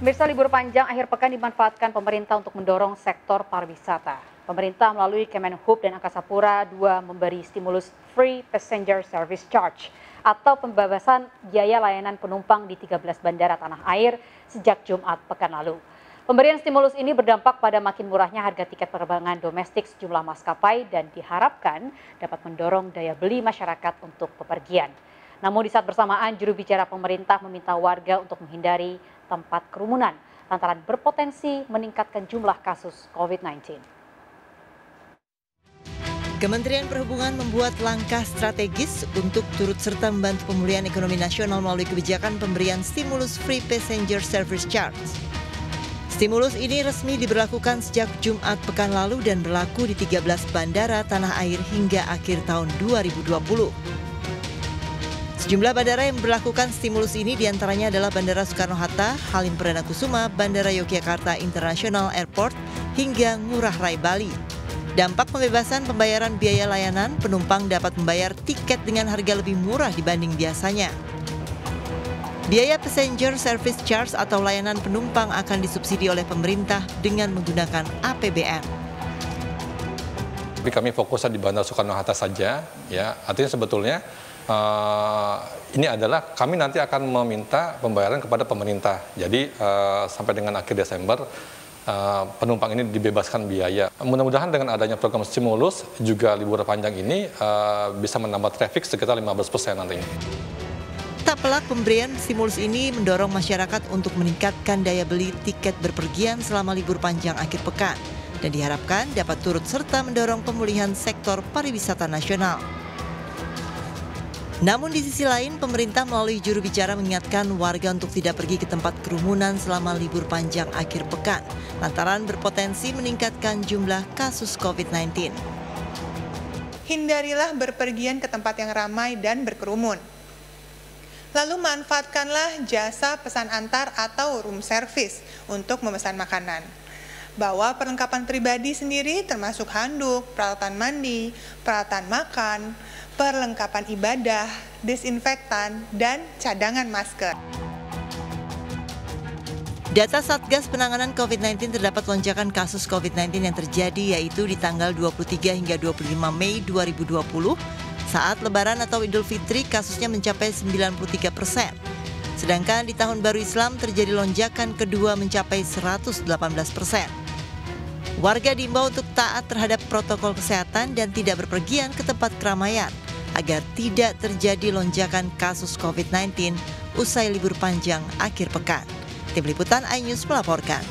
Pemirsa, libur panjang akhir pekan dimanfaatkan pemerintah untuk mendorong sektor pariwisata. Pemerintah melalui Kemenhub dan Angkasa Pura II memberi stimulus Free Passenger Service Charge atau pembebasan biaya layanan penumpang di 13 bandara tanah air sejak Jumat pekan lalu. Pemberian stimulus ini berdampak pada makin murahnya harga tiket penerbangan domestik sejumlah maskapai dan diharapkan dapat mendorong daya beli masyarakat untuk bepergian. Namun di saat bersamaan, juru bicara pemerintah meminta warga untuk menghindari tempat kerumunan lantaran berpotensi meningkatkan jumlah kasus COVID-19. Kementerian Perhubungan membuat langkah strategis untuk turut serta membantu pemulihan ekonomi nasional melalui kebijakan pemberian stimulus Free Passenger Service Charge. Stimulus ini resmi diberlakukan sejak Jumat pekan lalu dan berlaku di 13 bandara tanah air hingga akhir tahun 2020. Sejumlah bandara yang berlakukan stimulus ini diantaranya adalah Bandara Soekarno-Hatta, Halim Perdana Kusuma, Bandara Yogyakarta International Airport, hingga Ngurah Rai Bali. Dampak pembebasan pembayaran biaya layanan, penumpang dapat membayar tiket dengan harga lebih murah dibanding biasanya. Biaya Passenger Service Charge atau layanan penumpang akan disubsidi oleh pemerintah dengan menggunakan APBN. Kami fokusnya di Bandara Soekarno-Hatta saja, ya. Artinya sebetulnya ini adalah kami nanti akan meminta pembayaran kepada pemerintah. Jadi sampai dengan akhir Desember penumpang ini dibebaskan biaya. Mudah-mudahan dengan adanya program stimulus juga libur panjang ini bisa menambah traffic sekitar 15% nantinya. Tak pelak pemberian stimulus ini mendorong masyarakat untuk meningkatkan daya beli tiket berpergian selama libur panjang akhir pekan dan diharapkan dapat turut serta mendorong pemulihan sektor pariwisata nasional. Namun di sisi lain, pemerintah melalui juru bicara mengingatkan warga untuk tidak pergi ke tempat kerumunan selama libur panjang akhir pekan, lantaran berpotensi meningkatkan jumlah kasus COVID-19. Hindarilah berpergian ke tempat yang ramai dan berkerumun. Lalu manfaatkanlah jasa pesan antar atau room service untuk memesan makanan. Bawa perlengkapan pribadi sendiri termasuk handuk, peralatan mandi, peralatan makan, perlengkapan ibadah, disinfektan, dan cadangan masker. Data Satgas Penanganan COVID-19 terdapat lonjakan kasus COVID-19 yang terjadi yaitu di tanggal 23 hingga 25 Mei 2020. Saat Lebaran atau Idul Fitri kasusnya mencapai 93%. Sedangkan di Tahun Baru Islam terjadi lonjakan kedua mencapai 118%. Warga diimbau untuk taat terhadap protokol kesehatan dan tidak berpergian ke tempat keramaian agar tidak terjadi lonjakan kasus COVID-19 usai libur panjang akhir pekan. Tim Liputan iNews melaporkan.